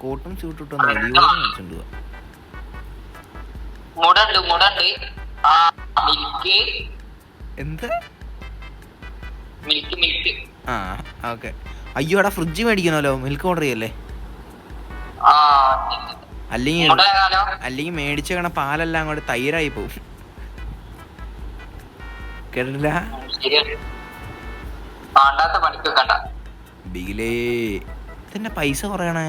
കോട്ടും സ്യൂട്ടിട്ടൊന്നും ലീവ് മേടിച്ചോണ്ട് പോവാ. എന്ത് ആ ഓക്കെ. അയ്യോ എടാ ഫ്രിഡ്ജ് മേടിക്കണമല്ലോ, മിൽക്ക് ഓർഡർ ചെയ്യല്ലേ? അല്ലെങ്കിൽ മേടിച്ച കണ പാലെല്ലാം അങ്ങോട്ട് തൈരായി പോവും. കേട്ടില്ല ബിഗിലേ ഇതെന്നെ പൈസ കുറയണേ.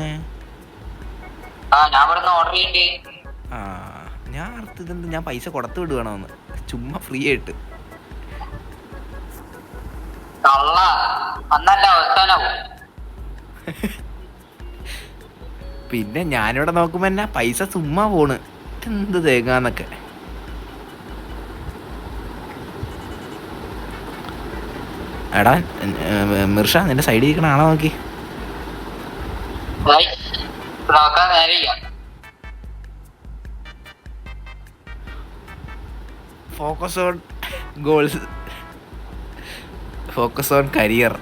ഞാൻ അർത്ഥം ഞാൻ പൈസ കൊടുത്തു വിടുവാണോന്ന്, ചുമ്മാ ഫ്രീ ആയിട്ട്. പിന്നെ ഞാനിവിടെ നോക്കുമ്പോ എന്നാ പൈസ ചുമ്മാ പോണ്, എന്ത് തേങ്ങാന്നൊക്കെ. എടാ മിർഷ നിന്റെ സൈഡിൽ ഇരിക്കണ ആളെ നോക്കി. Focus on goals, focus on career.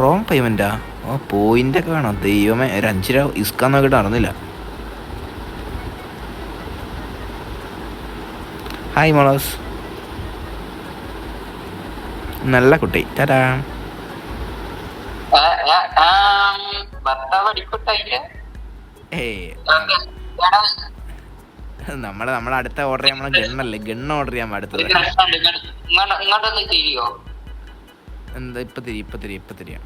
Wrong പേയ്മെന്റാ? ഓ പോയിന്റ് ഒക്കെ വേണം. ദൈവമേ, ഒരു 5 രൂപ ഇസ്കാൻ നോക്കിയിട്ട് നടന്നില്ല. ഹായ് മോളോസ്, നല്ല കുട്ടി. തരാ നമ്മളെ അടുത്ത ഓർഡർ ചെയ്യാൻ നമ്മളെ ഗണ്ണല്ലേ, ഗണ്ണ് ഓർഡർ ചെയ്യാൻ അടുത്തത്. എന്താ ഇപ്പൊ തിരിയാ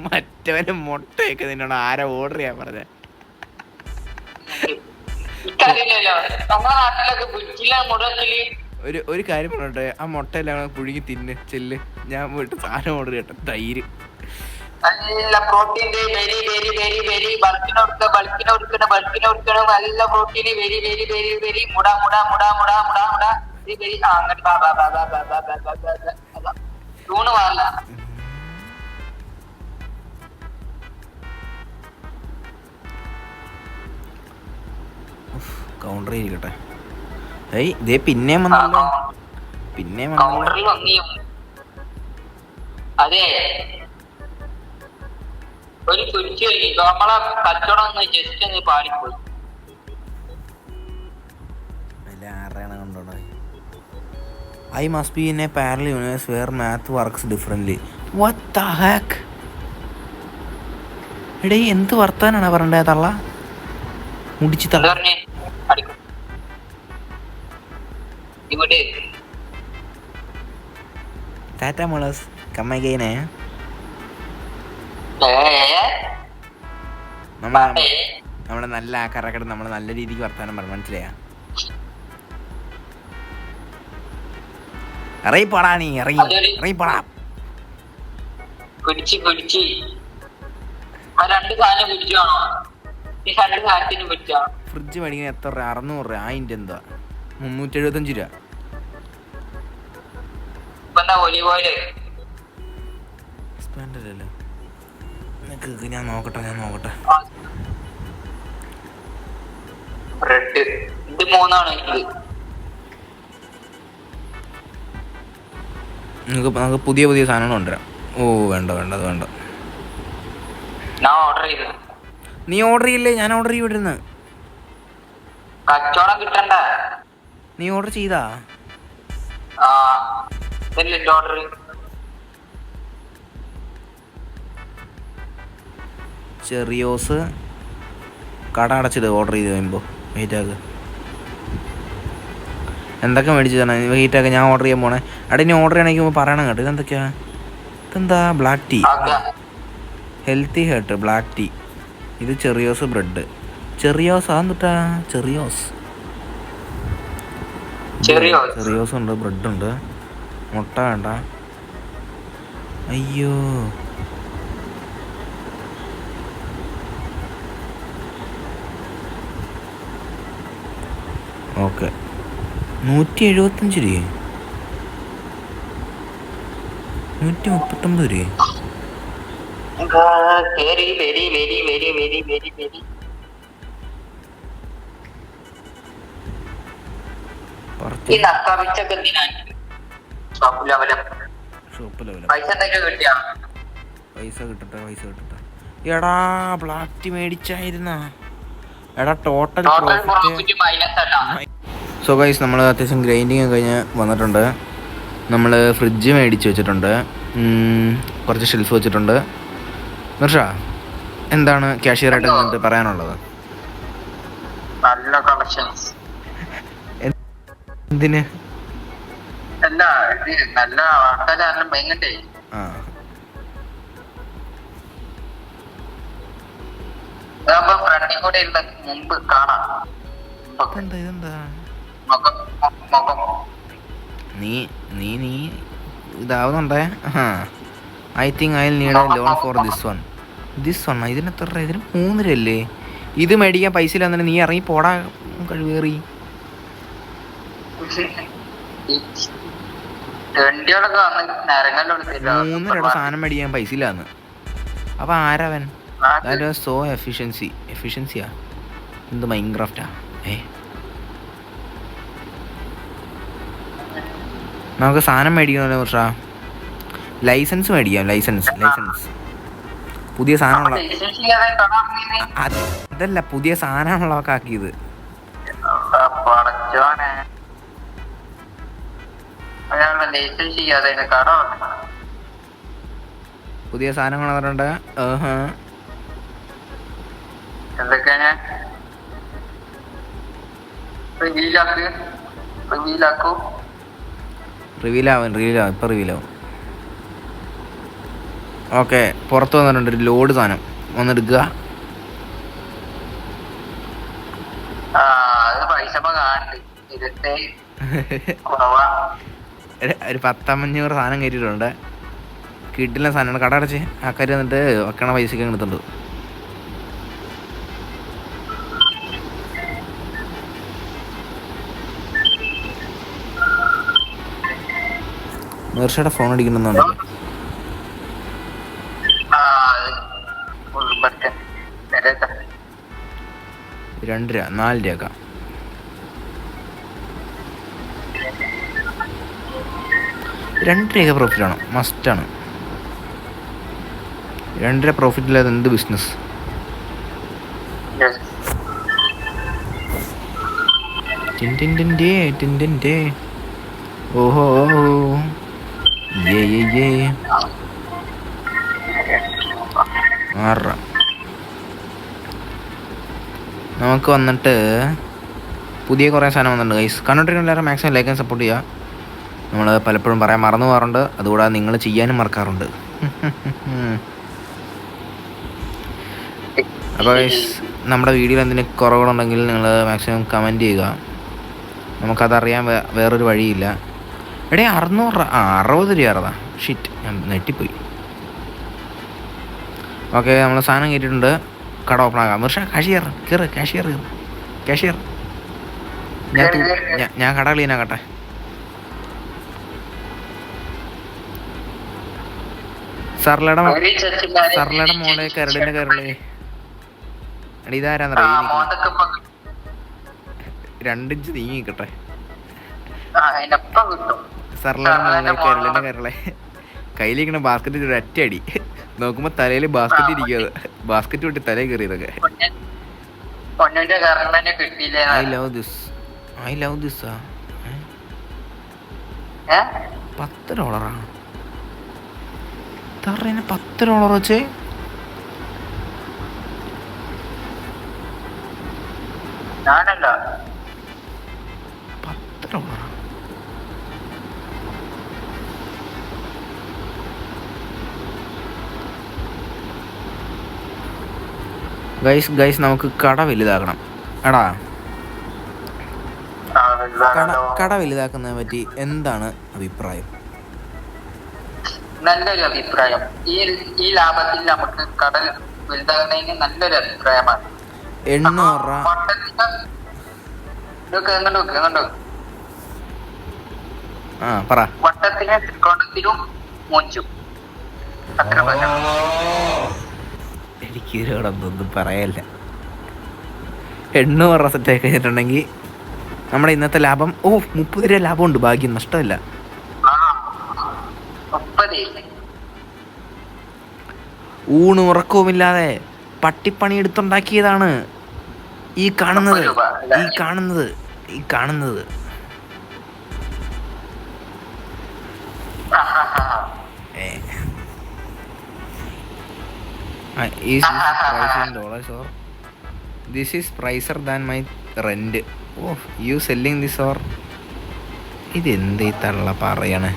മറ്റവന് മുട്ടയൊക്കെ നിന്നോട് ആരാ ഓർഡർ ചെയ്യാൻ പറഞ്ഞ? ഒരു കാര്യം പറഞ്ഞോട്ടെ, ആ മുട്ടയെല്ലാം പുഴുങ്ങി തിന്ന് ചെല്ല്. ഞാൻ പോയിട്ട് സാധനം ഓർഡർ ചെയ്യട്ടെ, തൈര്. നല്ല protein, very very very very ബൾക്കിന് കൊടുക്കണം നല്ല protein, very very very very മുട മുട മുട മുട മുട മുട വെരി. അങ്ങോട്ട് തൂണ് വാങ്ങ. കൗണ്ടർ ചെയ്യിക്കട്ടെ. ഇതേ പിന്നെയും വന്നല്ലോ, പിന്നെയും വന്നല്ലോ. അതെ ഒരു കുരിച്ചു നമ്മളെ കച്ചവടം ഒന്ന് ജസ്റ്റ് ഒന്ന് പാടിപ്പോയി. I must be in a parallel universe where math works differently. What the heck? എടേ എന്ത് വർത്താനാണ് പറയണ്ടേ തള്ള? മുടിച്ചു തള്ള. ടാറ്റ മോളസ്, കമ്മൈകേനെ നമ്മളെ നല്ല കറക്കട നമ്മള് നല്ല രീതിക്ക് വർത്താനം പറഞ്ഞു, മനസ്സിലായ? ഇറങ്ങിപ്പോടാ നീ, ഇറങ്ങിപ്പോടാ. ഫ്രിഡ്ജ് മേടിക്കുന്ന എത്ര രൂപ? 600 രൂപ. അതിൻ്റെ എന്താ 375 രൂപ. ഞാൻ നോക്കട്ടെ നമുക്ക് പുതിയ സാധനങ്ങൾ കൊണ്ടുവരാം. ഓ വേണ്ട അത് വേണ്ട. നീ ഓർഡർ ചെയ്യില്ലേ? ഞാൻ ഓർഡർ ചെയ്തിരുന്നു. കച്ചവടം കിട്ടണ്ട. നീ ഓർഡർ ചെയ്താ? ചെറിയോസ് കട അടച്ചിട്ട് ഓർഡർ ചെയ്ത് കഴിയുമ്പോൾ വെയിറ്റാക്ക്. എന്തൊക്കെ മേടിച്ചു തന്നെ വെയിറ്റാക്ക്, ഞാൻ ഓർഡർ ചെയ്യാൻ പോണേ. അവിടെ ഇനി ഓർഡർ ചെയ്യണമെങ്കിൽ പറയണം കേട്ടോ. ഇതെന്തൊക്കെയാ? ഇതെന്താ? Black tea, healthy heart black tea. ഇത് ചെറിയോസ് ബ്രെഡ്. ചെറിയോസ് അതെന്താ? ചെറിയോസ് ഉണ്ട്, ബ്രെഡ് ഉണ്ട്, മുട്ട വേണ്ട. അയ്യോ ഓക്കെ. 175 രൂപ, 139 രൂപ. ഈ നക്കാപ്പിച്ചൊക്കെ എന്തിനാ ഷോപ്പ് ലെവല് ഷോപ്പ് ലെവല പൈസ എന്തെങ്കിലും കിട്ടിയാ? പൈസ കിട്ടട്ടെ. എടാ ബ്ലാക്ക് ടീ മേടിച്ചായിരുന്ന എടാ ടോട്ടൽ പ്രോഫിറ്റ് മൈനസ് അല്ല. സോ ഗൈസ് നമ്മൾ അത്യാവശ്യം ഗ്രൈൻഡിങ് കഴിഞ്ഞ് വന്നിട്ടുണ്ട്. നമ്മൾ ഫ്രിഡ്ജ് മേടിച്ച് വെച്ചിട്ടുണ്ട്, കുറച്ച് ഷെൽഫ് വെച്ചിട്ടുണ്ട്. നിർഷ എന്താണ് ക്യാഷിയറായിട്ട് എന്നിട്ട് പറയാനുള്ളത്? നല്ല കളക്ഷൻസ്. എന്തിന്? അല്ല നല്ല ആൾക്കാരെല്ലാം ഭയങ്കരേ. ആ ഫ്രണ്ടിൽ കൂടെ ഇരുന്ന് മുമ്പ് കാണാം. ഇതെന്താ മുഖം നീ ഇതാവുന്നുണ്ടേ. I think I need a loan for this one. ഇതിന് എത്ര? ഇതിന് 3 രൂപയല്ലേ? ഇത് മേടിക്കാൻ പൈസ ഇല്ലാന്നെ നീ ഇറങ്ങി പോടാ കഴിവേറി. 3 രൂപ സാധനം മേടിക്കാൻ പൈസ ഇല്ലാന്ന്. അപ്പൊ ആരവൻ? സോ എഫിഷ്യൻസിയാ എന്ത് മൈൻക്രാഫ്റ്റാ? നമുക്ക് സാധനം മേടിക്കണമല്ലോ പക്ഷേ ലൈസൻസ് മേടിക്കാം. ലൈസൻസ് പുതിയ സാധനമുള്ള അതല്ല, പുതിയ സാധനമുള്ളതൊക്കെ ആക്കിയത്. പുതിയ സാധനങ്ങൾ വന്നിട്ടുണ്ട്. എന്തൊക്കെയാണ്? റിവീലാവും ഇപ്പം റിവീലാവും. ഓക്കെ, പുറത്ത് വന്നിട്ടുണ്ട് ഒരു ലോഡ് സാധനം. വന്നെടുക്കുക. ഒരു 10-500 സാധനം കയറ്റിയിട്ടുണ്ട്. കിട്ടില്ല സാധനമാണ്. കട അടച്ച് ആൾക്കാർ വന്നിട്ട് വെക്കണ പൈസക്ക് എടുത്തുണ്ട്. മേർഷയുടെ ഫോൺ അടിക്കണമെന്നുണ്ട്. 2 രൂപ 4 രൂപ 2 രൂപ പ്രോഫിറ്റാണ്, മസ്റ്റാണ്. 2 രൂപ പ്രോഫിറ്റ് ഇല്ലാതെ എന്ത് ബിസിനസ്? ഓഹോ നമുക്ക് വന്നിട്ട് പുതിയ കുറേ സാധനം വന്നിട്ടുണ്ട് ഗൈസ്. കണ്ടോണ്ടിരിക്കുന്ന എല്ലാവരും മാക്സിമം ലൈക്ക് ആൻഡ് സപ്പോർട്ട് ചെയ്യുക. നമ്മൾ പലപ്പോഴും പറയാൻ മറന്നു പോകാറുണ്ട്, അതുകൂടാതെ നിങ്ങൾ ചെയ്യാനും മറക്കാറുണ്ട്. അപ്പോൾ ഗൈസ് നമ്മുടെ വീഡിയോയിൽ എന്തെങ്കിലും കുറവുകളുണ്ടെങ്കിൽ നിങ്ങൾ മാക്സിമം കമൻറ്റ് ചെയ്യുക. നമുക്കതറിയാൻ വേറൊരു വഴിയില്ല. എടേ 600 രൂപ 60 രൂപ ഷിറ്റ്, ഞാൻ നെട്ടിപ്പോയി. ഓക്കെ, നമ്മൾ സാധനം കയറ്റിയിട്ടുണ്ട്. കട ഓപ്പൺ ആകാം. പക്ഷേ കാഷ്യർ ഞാൻ കട ക്ലീനാക്കട്ടെ. സർലയുടെ മോളെ കരടിന്റെ കരളേ. എടി ഇതാരാന്നറിയാം? 2 ഇഞ്ച് നീങ്ങിക്കട്ടെ. സർലയുടെ മോളെ കരളിന്റെ കരളെ. കയ്യിലിരിക്കണ ബാസ്ക്കറ്റ് ഒരു ഒറ്റ അടി. നോക്കുമ്പോ തലയില് ബാസ്ക്കറ്റ് ഇരിക്കുന്നത്. ബാസ്ക്കറ്റ് വിട്ട് തലയിൽ കയറിയതൊക്കെ. I love this. $10 തറേനെ $10 വെച്ചേ. $10. ഗൈസ് നമുക്ക് കട വലുതാക്കണം. എടാ കട വലുതാക്കുന്നതിനെ പറ്റി എന്താണ് അഭിപ്രായം? നല്ലൊരു അഭിപ്രായം. ഈ ലാഭത്തിൽ നമുക്ക് കടൽ വലുതാകുന്നതിന് നല്ലൊരു അഭിപ്രായമാണ്. 800 വട്ടത്തിനും ത്രികോണത്തിനും മൂഞ്ചും. എനിക്ക് ഒന്നും പറയല്ല. 800 സെറ്റായി കഴിഞ്ഞിട്ടുണ്ടെങ്കിൽ നമ്മുടെ ഇന്നത്തെ ലാഭം 30 രൂപ ലാഭമുണ്ട്. ഭാഗ്യം, നഷ്ടമല്ല. 30. ഊണ് ഉറക്കവുമില്ലാതെ പട്ടിപ്പണി എടുത്തുണ്ടാക്കിയതാണ് ഈ കാണുന്നത്. This is pricier than my rent. You selling this or? ഇതെന്ത് ഈ തള്ള പറയണേ?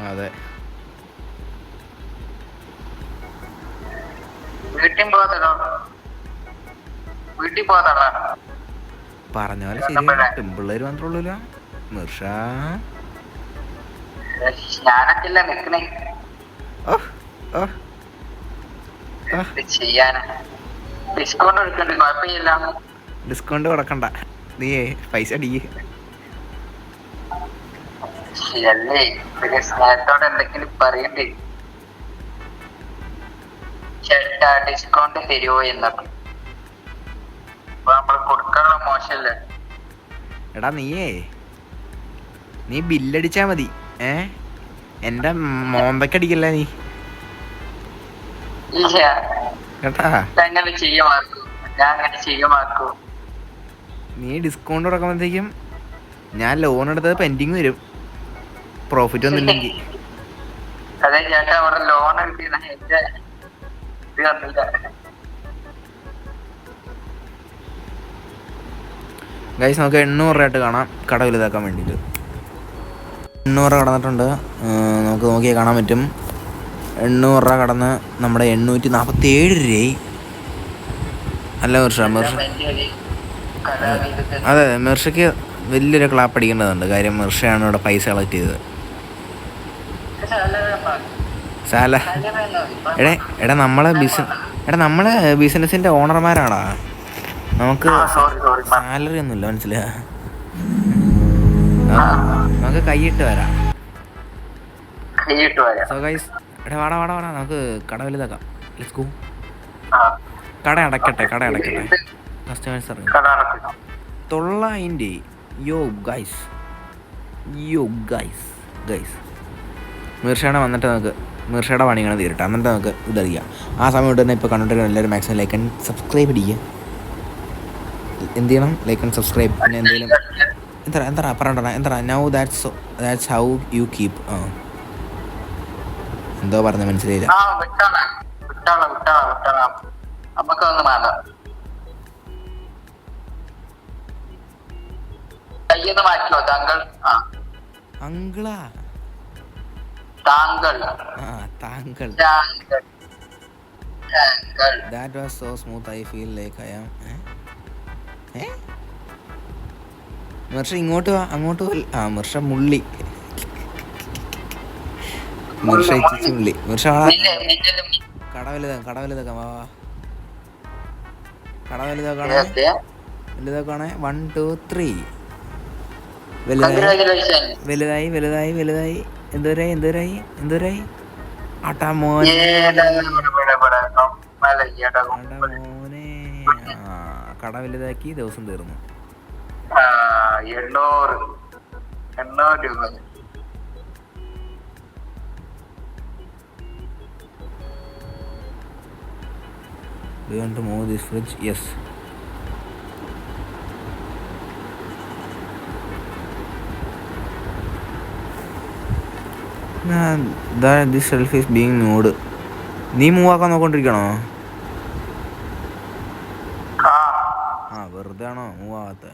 അതെ, പറഞ്ഞ പോലെ ശരിയാണ്. പെമ്പിള്ളേര് മാത്രമുള്ളൂല മിർഷ. ഞാനൊക്കെയല്ല നിക്കണേ. ഡിസ്കൗണ്ട് എടുക്കണ്ട, കുഴപ്പമില്ല. ഡിസ്കൗണ്ട് കൊടുക്കണ്ട, നീ പൈസ അടിയേ. അല്ലേ സ്നേഹത്തോടെ എന്തെങ്കിലും പറയണ്ടേ? ചേട്ടാ ഡിസ്കൗണ്ട് തരുമോ എന്നൊക്കെ നമ്മൾ കൊടുക്കാനുള്ള മോശമല്ലേ? എടാ നീ ബില്ലടിച്ചാ മതി. എന്റെ മോന്തക്കടിക്കല്ല നീ കേട്ടാ. അങ്ങനെ ചെയ്യുമാക്കൂ, ഞാൻ അങ്ങനെ ചെയ്യുമാക്കൂ. നീ ഡിസ്കൗണ്ട് കൊടുക്കുമ്പോഴത്തേക്കും ഞാൻ ലോൺ എടുത്തത് പെൻഡിങ് വരും, പ്രോഫിറ്റ് ഒന്നുമില്ലെങ്കിൽ. അതെ ചേട്ടാ, അവിടെ ലോൺ എന്റെ ഇത് വന്നില്ല. ഗൈസ് നമുക്ക് 800 രൂപയായിട്ട് കാണാം കട വലുതാക്കാൻ വേണ്ടിയിട്ട്. 800 രൂപ കടന്നിട്ടുണ്ട്. നമുക്ക് നോക്കിയാൽ കാണാൻ പറ്റും. 800 രൂപ കടന്ന് നമ്മുടെ 847 രൂപയായി. അല്ല മിർഷ, അതെ മിർഷയ്ക്ക് വലിയൊരു ക്ലാപ്പ് അടിക്കേണ്ടതുണ്ട്. കാര്യം മിർഷയാണ് ഇവിടെ പൈസ കളക്ട് ചെയ്തത്. എടാ നമ്മളെ ബിസിനസിന്റെ ഓണർമാരാടാ. നമുക്ക് സാലറി ഒന്നുമില്ല, മനസ്സിലാ. നമുക്ക് കൈയിട്ട് വരാം. സോ ഗൈസ്, എടാ വാടാ നമുക്ക് കട വലുതാക്കാം. Let's go. കട അടക്കട്ടെ. കസ്റ്റമേഴ്സ് ഇറങ്ങി 900. യോ ഗൈസ് മിർഷയുടെ വന്നിട്ട് നമുക്ക് മിർഷയുടെ പണിയാണ് തീരട്ടെ, എന്നിട്ട് നമുക്ക് ഇതറിയാം. ആ സമയം കൊണ്ട് തന്നെ ഇപ്പോൾ കണ്ടിട്ട് എല്ലാവരും മാക്സിമം ലൈക്ക് ആൻഡ് സബ്സ്ക്രൈബ് ചെയ്യുക. എന്ത് ചെയ്യണം? Like and subscribe. പിന്നെ എന്തെങ്കിലും എന്താ പറയണ്ട now that's how you keep. എന്തോ പറഞ്ഞ മനസ്സിലായില്ല. അങ്കിളാ? താങ്കൾ. That was so smooth. I feel like I am. Mirsha ഇങ്ങോട്ട് വാ, അങ്ങോട്ട് പോ. മിർഷ മുള്ളി. മിർഷ കട വലുതാക്കാം. വാ കട വലുതാക്കാണേ. 1 2 3. വലുതായി. എന്തോരായി? ആട്ടാ മോനെ. കട വലുതാക്കി, ദിവസം തീർന്നു. 800 രൂപ. Do you want to move this fridge? Yes. This shelf is being moved. നീ മൂവ് ആക്കാൻ നോക്കൊണ്ടിരിക്കണോ? വെറുതെ ആണോ മൂവ് ആവാത്ത?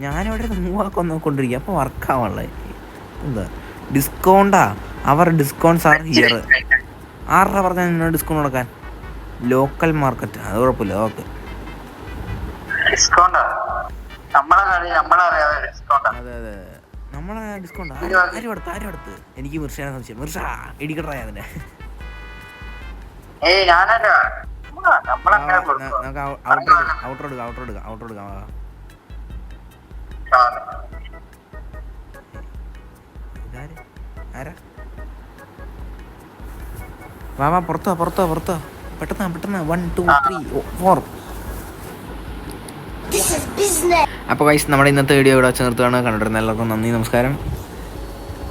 ഞാനിവിടെ മൂവ് ആക്കാൻ നോക്കൊണ്ടിരിക്കുക. അപ്പോൾ വർക്കാവാനുള്ള എന്താ ഡിസ്കൗണ്ടാ? അവർ ഡിസ്കൗണ്ട്സ് ആർ ഹിയർ. 6 രൂപ പറഞ്ഞാൽ നിന്നോട് ഡിസ്കൗണ്ട് കൊടുക്കാൻ. ലോക്കൽ മാർക്കറ്റ്, അത് കുഴപ്പമില്ല. ഓക്കെ, അതെ നമ്മളെ ഡിസ്കൗണ്ട്. ആരും അടുത്ത് എനിക്ക് മിർഷയാണ് സംശയം. മിർഷ ഇടിക്കട്ടെ അതിനെ. നമുക്ക് ഔട്ടർ എടുക്കാം. ആരാ? വാ പുറത്തോ പെട്ടെന്ന് 1 2 3 4. അപ്പോൾ ഗൈസ് നമ്മുടെ ഇന്നത്തെ വീഡിയോ ഇവിടെ വെച്ച് നിർത്തുകയാണ്. കണ്ടിരുന്ന എല്ലാവർക്കും നന്ദി, നമസ്കാരം.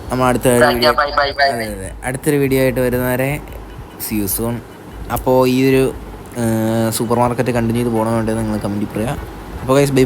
നമ്മൾ അടുത്തൊരു വീഡിയോ ആയിട്ട് വരുന്നവരെ സീ യു സൂൺ. അപ്പോൾ ഈ ഒരു സൂപ്പർ മാർക്കറ്റ് കണ്ടിന്യൂ ചെയ്ത് പോകണമെന്നുണ്ടെങ്കിൽ നിങ്ങൾ കമൻറ്റ് പറയുക. അപ്പോൾ ഗൈസ് ബൈ.